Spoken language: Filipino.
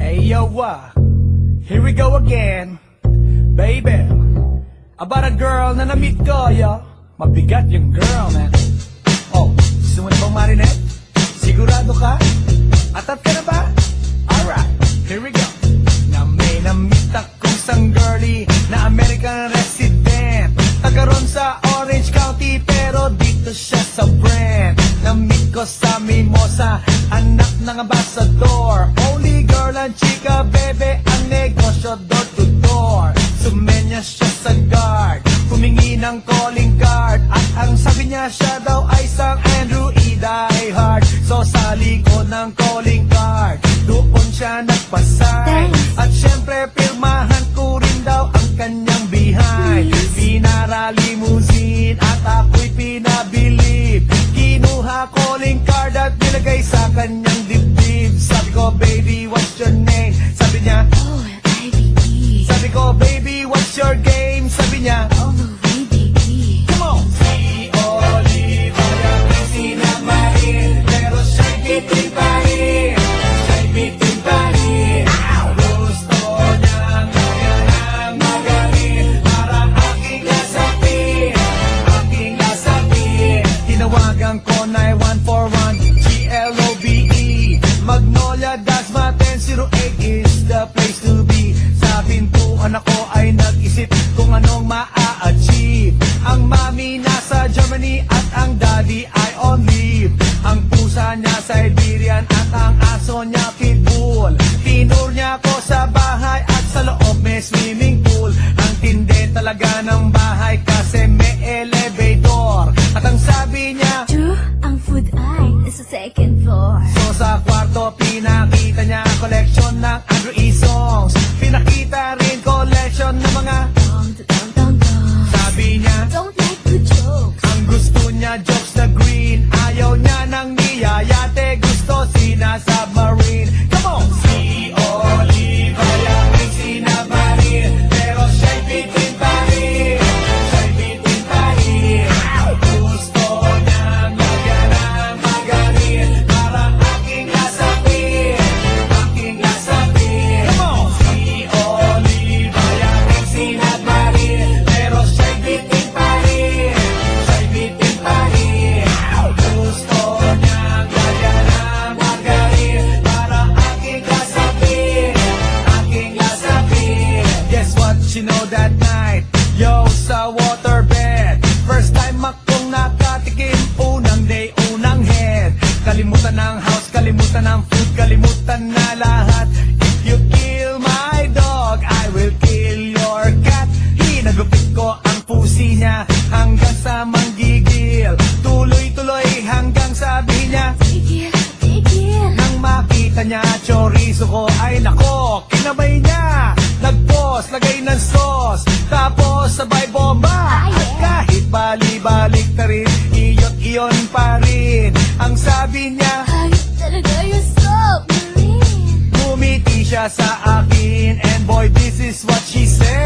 Hey yo, here we go again, baby. About a girl na na-meet ko, yo. Mabigat yung girl, man. Oh, gusto mo na bang marinet? Sigurado ka? Atat ka na ba? Alright, here we go. Na may na-meet akong isang girlie na American resident. Taga ron sa Orange County pero dito siya sa Brent. Na-meet ko sa Mimosa, anak ng ambassador. Only girl and chika, bebe, ang negosyo door to door. Sumenya siya sa guard, humingi ng calling card. At ang sabi niya siya daw ay isang Andrew E. Die Hard. So sa likod ng calling card, doon siya nagpasay. At syempre pirmahan ko rin daw ang kanyang behind. Pinara limousine at ako'y pinabilib. Kinuha calling card at nilagay sa kanyang dibdib. Sabi ko, baby, what's your name? Sabi niya, Oh, IBE. sabi ko, baby, what's your game? Sabi niya, Oh, no, IBE. come on! Si Olivia may sinamarin, pero siya'y bitin pa rin. Siya'y bitin pa rin. Gusto niyang kaya ng magaling para aking lasapin. Aking lasapin. Tinawagan ko 9141 GLOBE. Magnolia, Dasma 1008 is the place to be. Sa pintuan ako ay nag-isip kung anong maa-achieve. Ang mami nasa Germany at ang daddy ay on leave. Ang pusa niya Siberian at ang aso niya Pitbull. Tinur niya ako sa bahay at sa loob may swimming pool. Ang tindi talaga ng bahay kasi may elevator. At ang sabi niya, True, ang food ay nasa second floor. so sa kwarto pinakita niya collection ng Andrew E. songs. Pinakita rin collection ng mga Dong, dong, dong, dong. sabi niya. Don't like good jokes. Ang gusto niya jokes na green. Ayaw niya ng niyayate. Gusto sina-submarine. Come on! Si Olivia may sinabarin, pero siya'y bitin pa rin. Siya'y bitin pa rin. Gusto niyang lagyan ng magaling para aking lasapin. Aking lasapin. Come on! Si Olivia may sinabarin, pero siya'y bitin pa rin. Siya'y bitin pa rin. Gusto niyang lagyan ng magaling para aking lasapin. Aking lasapin. Guess what you know that night? Yo, sa waterbed. First time akong nakatikim. Unang day, unang head. Kalimutan ng house, kalimutan ng food, kalimutan na lahat. If you kill my dog, I will kill your cat. Hinagupit ko ang pusi niya hanggang sa manggigil. Tuloy-tuloy hanggang sabi niya, Tigil, tigil. nang makita niya chorizo ko, ay nako, kinabay niya. Nagpos, lagay ng sauce, tapos sabay bomba. At kahit bali-balik na rin, iyot-iyon pa rin. Ang sabi niya, Hayop talaga yung submarine. ngumiti siya sa akin, and boy, this is what she said.